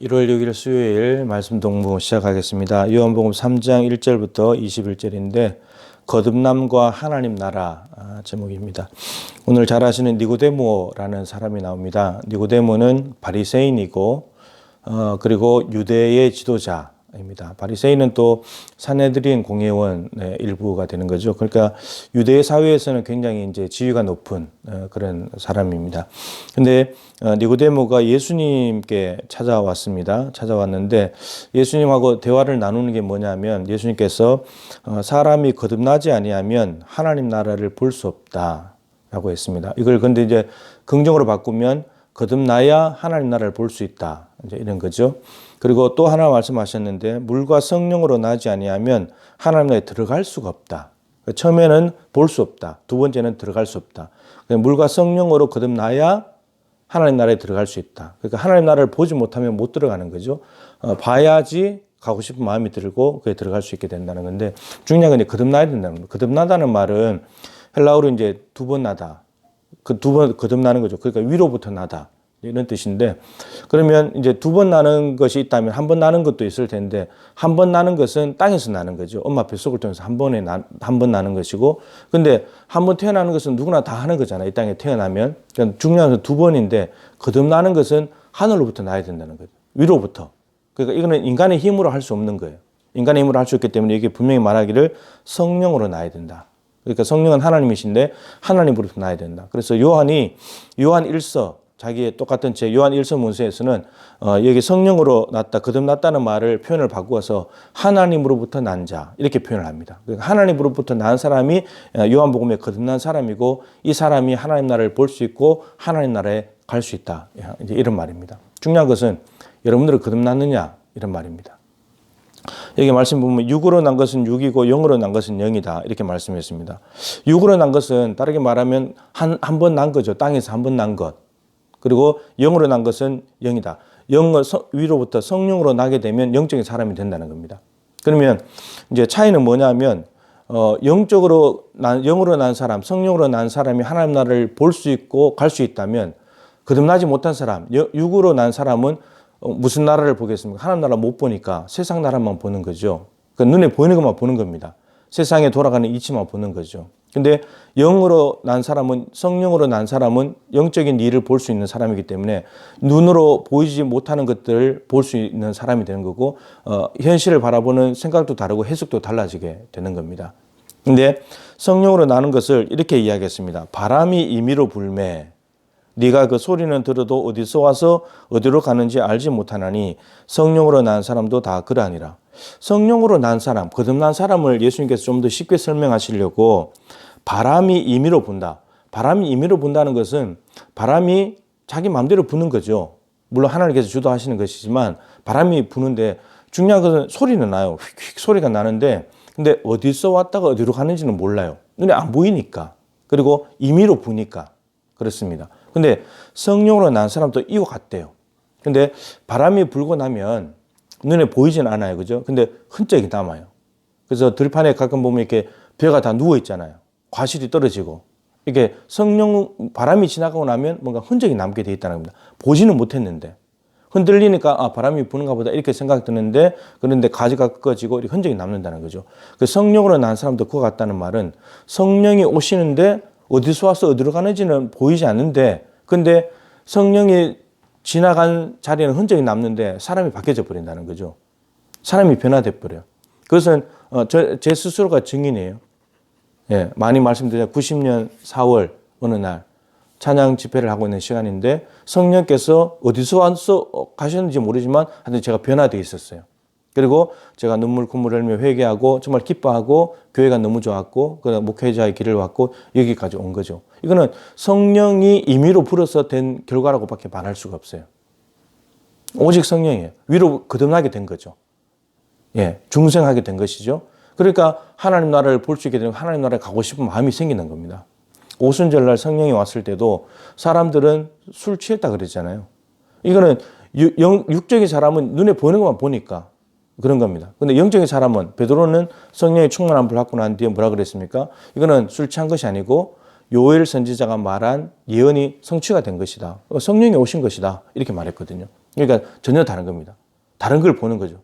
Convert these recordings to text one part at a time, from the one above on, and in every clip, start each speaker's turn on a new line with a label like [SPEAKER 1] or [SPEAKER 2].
[SPEAKER 1] 1월 6일 수요일 말씀 동부 시작하겠습니다. 요한복음 3장 1절부터 21절인데 거듭남과 하나님 나라 제목입니다. 오늘 잘 아시는 니고데모라는 사람이 나옵니다. 니고데모는 바리새인이고 그리고 유대의 지도자입니다. 바리새인은 또 산헤드린 공회원의 일부가 되는 거죠. 그러니까 유대 사회에서는 굉장히 이제 지위가 높은 그런 사람입니다. 근데 니고데모가 예수님께 찾아왔습니다. 찾아왔는데 예수님하고 대화를 나누는 게 뭐냐면 예수님께서 사람이 거듭나지 아니하면 하나님 나라를 볼 수 없다라고 했습니다. 이걸 근데 이제 긍정으로 바꾸면 거듭나야 하나님 나라를 볼 수 있다. 이제 이런 거죠. 그리고 또 하나 말씀하셨는데 물과 성령으로 나지 아니하면 하나님 나라에 들어갈 수가 없다. 처음에는 볼 수 없다. 두 번째는 들어갈 수 없다. 물과 성령으로 거듭나야 하나님 나라에 들어갈 수 있다. 그러니까 하나님 나라를 보지 못하면 못 들어가는 거죠. 봐야지 가고 싶은 마음이 들고 그에 들어갈 수 있게 된다는 건데 중요한 건 이제 거듭나야 된다는 겁니다. 거듭나다는 말은 헬라어로 이제 두 번 나다. 그 두 번 거듭나는 거죠. 그러니까 위로부터 나다. 이런 뜻인데 그러면 이제 두 번 나는 것이 있다면 한 번 나는 것도 있을 텐데 한 번 나는 것은 땅에서 나는 거죠. 엄마 뱃속을 통해서 한 번 나는 것이고 근데 한 번 태어나는 것은 누구나 다 하는 거잖아요. 이 땅에 태어나면. 그러니까 중요한 건 두 번인데 거듭나는 것은 하늘로부터 나야 된다는 거죠. 위로부터. 그러니까 이거는 인간의 힘으로 할 수 없는 거예요. 인간의 힘으로 할 수 없기 때문에 이게 분명히 말하기를 성령으로 나야 된다. 그러니까 성령은 하나님이신데 하나님으로부터 나야 된다. 그래서 요한 1서 자기의 똑같은 제 요한 1서 문서에서는 여기 성령으로 났다, 거듭났다는 말을 표현을 바꾸어서 하나님으로부터 난 자 이렇게 표현을 합니다. 그러니까 하나님으로부터 난 사람이 요한복음에 거듭난 사람이고 이 사람이 하나님 나라를 볼 수 있고 하나님 나라에 갈 수 있다. 이제 이런 말입니다. 중요한 것은 여러분들은 거듭났느냐 이런 말입니다. 여기 말씀 보면 육으로 난 것은 육이고 영으로 난 것은 영이다 이렇게 말씀했습니다. 육으로 난 것은 다르게 말하면 한 번 난 거죠. 땅에서 한 번 난 것. 그리고 영으로 난 것은 영이다. 영을 위로부터 성령으로 나게 되면 영적인 사람이 된다는 겁니다. 그러면 이제 차이는 뭐냐면 영으로 난 사람, 성령으로 난 사람이 하나님 나라를 볼 수 있고 갈 수 있다면 거듭나지 못한 사람, 육으로 난 사람은 무슨 나라를 보겠습니까? 하나님 나라 못 보니까 세상 나라만 보는 거죠. 그러니까 눈에 보이는 것만 보는 겁니다. 세상에 돌아가는 이치만 보는 거죠. 근데 영으로 난 사람은 성령으로 난 사람은 영적인 일을 볼 수 있는 사람이기 때문에 눈으로 보이지 못하는 것들을 볼 수 있는 사람이 되는 거고 현실을 바라보는 생각도 다르고 해석도 달라지게 되는 겁니다. 근데 성령으로 나는 것을 이렇게 이야기했습니다. 바람이 임의로 불매 네가 그 소리는 들어도 어디서 와서 어디로 가는지 알지 못하나니 성령으로 난 사람도 다 그러하니라. 성령으로 난 사람, 거듭난 사람을 예수님께서 좀 더 쉽게 설명하시려고 바람이 임의로 분다. 바람이 임의로 분다는 것은 바람이 자기 마음대로 부는 거죠. 물론 하나님께서 주도하시는 것이지만 바람이 부는데 중요한 것은 소리는 나요. 휙휙 소리가 나는데 근데 어디서 왔다가 어디로 가는지는 몰라요. 눈에 안 보이니까. 그리고 임의로 부니까 그렇습니다. 근데 성령으로 난 사람도 이와 같대요. 근데 바람이 불고 나면 눈에 보이진 않아요. 그죠? 근데 흔적이 남아요. 그래서 들판에 가끔 보면 이렇게 벼가 다 누워 있잖아요. 과실이 떨어지고. 이게 바람이 지나가고 나면 뭔가 흔적이 남게 돼 있다는 겁니다. 보지는 못했는데. 흔들리니까 바람이 부는가 보다 이렇게 생각드는데 그런데 가지가 꺾어지고 이렇게 흔적이 남는다는 거죠. 그 성령으로 난 사람도 그와 같다는 말은 성령이 오시는데 어디서 와서 어디로 가는지는 보이지 않는데 근데 성령이 지나간 자리에는 흔적이 남는데 사람이 바뀌어져 버린다는 거죠. 사람이 변화돼 버려요. 그것은 제 스스로가 증인이에요. 예, 많이 말씀드렸죠. 90년 4월 어느 날 찬양 집회를 하고 있는 시간인데 성령께서 어디서 와서 가셨는지 모르지만 하여튼 제가 변화되어 있었어요. 그리고 제가 눈물 콧물 흘리며 회개하고 정말 기뻐하고 교회가 너무 좋았고 그 목회자의 길을 왔고 여기까지 온 거죠. 이거는 성령이 임의로 불어서 된 결과라고밖에 말할 수가 없어요. 오직 성령이에요. 위로 거듭나게 된 거죠. 예, 중생하게 된 것이죠. 그러니까 하나님 나라를 볼 수 있게 되면 하나님 나라에 가고 싶은 마음이 생기는 겁니다. 오순절날 성령이 왔을 때도 사람들은 술 취했다 그랬잖아요. 이거는 육적인 사람은 눈에 보이는 것만 보니까 그런 겁니다. 근데 영적인 사람은 베드로는 성령의 충만함을 받고 난 뒤에 뭐라 그랬습니까? 이거는 술 취한 것이 아니고 요엘 선지자가 말한 예언이 성취가 된 것이다. 성령이 오신 것이다. 이렇게 말했거든요. 그러니까 전혀 다른 겁니다. 다른 걸 보는 거죠.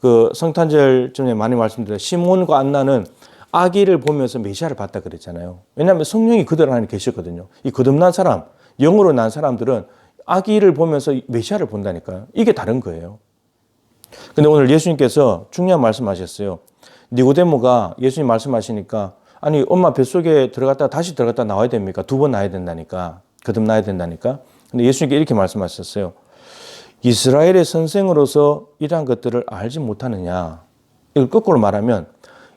[SPEAKER 1] 그 성탄절 전에 많이 말씀드린 시몬과 안나는 아기를 보면서 메시아를 봤다 그랬잖아요. 왜냐하면 성령이 그들 안에 계셨거든요. 이 거듭난 사람, 영으로 난 사람들은 아기를 보면서 메시아를 본다니까요. 이게 다른 거예요. 근데 오늘 예수님께서 중요한 말씀하셨어요. 니고데모가 예수님 말씀하시니까 아니 엄마 뱃속에 들어갔다 다시 들어갔다 나와야 됩니까? 2번 나야 된다니까. 거듭나야 된다니까. 근데 예수님께 이렇게 말씀하셨어요. 이스라엘의 선생으로서 이러한 것들을 알지 못하느냐. 이걸 거꾸로 말하면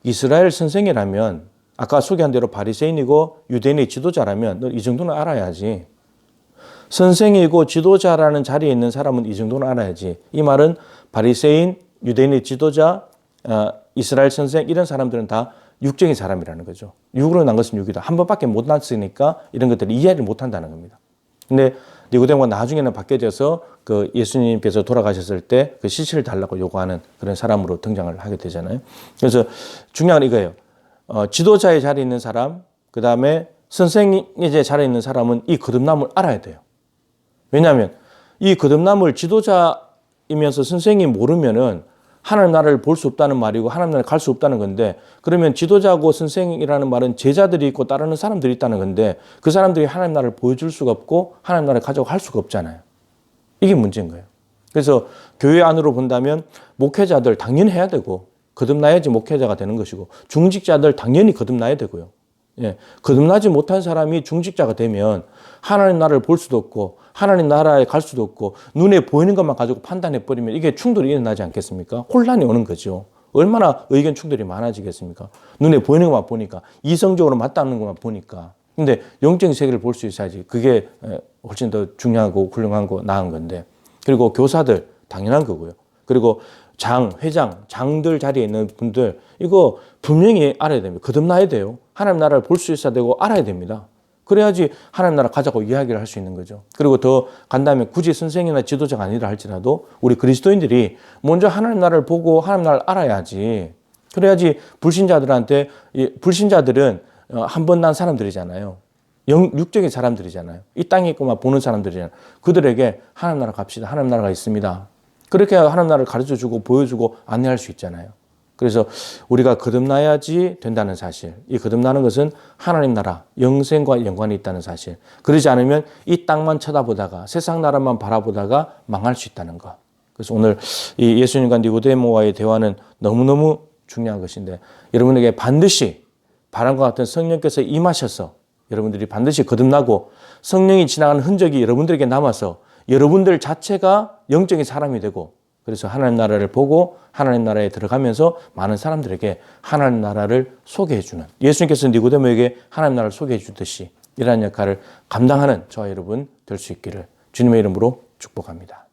[SPEAKER 1] 이스라엘 선생이라면 아까 소개한 대로 바리새인이고 유대인의 지도자라면 너 이 정도는 알아야지. 선생이고 지도자라는 자리에 있는 사람은 이 정도는 알아야지. 이 말은 바리새인, 유대인의 지도자, 이스라엘 선생 이런 사람들은 다 육적인 사람이라는 거죠. 육으로 난 것은 육이다. 한 번밖에 못 났으니까 이런 것들을 이해를 못한다는 겁니다. 근데 니고데모가 나중에는 바뀌어져서 그 예수님께서 돌아가셨을 때 그 시체를 달라고 요구하는 그런 사람으로 등장을 하게 되잖아요. 그래서 중요한 건 이거예요. 지도자의 자리에 있는 사람, 그 다음에 선생의 자리에 있는 사람은 이 거듭남을 알아야 돼요. 왜냐하면 이 거듭남을 지도자이면서 선생이 모르면은 하나님 나라를 볼 수 없다는 말이고 하나님 나라를 갈 수 없다는 건데 그러면 지도자고 선생이라는 말은 제자들이 있고 따르는 사람들이 있다는 건데 그 사람들이 하나님 나라를 보여줄 수가 없고 하나님 나라를 가져고 할 수가 없잖아요. 이게 문제인 거예요. 그래서 교회 안으로 본다면 목회자들 당연히 해야 되고 거듭나야지 목회자가 되는 것이고 중직자들 당연히 거듭나야 되고요. 예, 거듭나지 못한 사람이 중직자가 되면 하나님 나라를 볼 수도 없고 하나님 나라에 갈 수도 없고 눈에 보이는 것만 가지고 판단해버리면 이게 충돌이 일어나지 않겠습니까? 혼란이 오는 거죠. 얼마나 의견 충돌이 많아지겠습니까? 눈에 보이는 것만 보니까 이성적으로 맞닿는 것만 보니까. 근데 영적인 세계를 볼 수 있어야지. 그게 훨씬 더 중요하고 훌륭하고 나은 건데. 그리고 교사들 당연한 거고요. 그리고 회장, 장들 자리에 있는 분들 이거 분명히 알아야 됩니다. 거듭나야 돼요. 하나님 나라를 볼 수 있어야 되고 알아야 됩니다. 그래야지 하나님 나라 가자고 이야기를 할 수 있는 거죠. 그리고 더 간다면 굳이 선생이나 지도자가 아니라 할지라도 우리 그리스도인들이 먼저 하나님 나라를 보고 하나님 나라를 알아야지. 그래야지 불신자들한테 불신자들은 한 번 난 사람들이잖아요. 육적인 사람들이잖아요. 이 땅에 있고만 보는 사람들이잖아요. 그들에게 하나님 나라 갑시다. 하나님 나라가 있습니다. 그렇게 하나님 나라를 가르쳐주고 보여주고 안내할 수 있잖아요. 그래서 우리가 거듭나야지 된다는 사실. 이 거듭나는 것은 하나님 나라, 영생과 연관이 있다는 사실. 그러지 않으면 이 땅만 쳐다보다가 세상 나라만 바라보다가 망할 수 있다는 것. 그래서 오늘 이 예수님과 니고데모와의 대화는 너무너무 중요한 것인데 여러분에게 반드시 바람과 같은 성령께서 임하셔서 여러분들이 반드시 거듭나고 성령이 지나가는 흔적이 여러분들에게 남아서 여러분들 자체가 영적인 사람이 되고 그래서 하나님 나라를 보고 하나님 나라에 들어가면서 많은 사람들에게 하나님 나라를 소개해 주는 예수님께서 니고데모에게 하나님 나라를 소개해 주듯이 이러한 역할을 감당하는 저와 여러분 될 수 있기를 주님의 이름으로 축복합니다.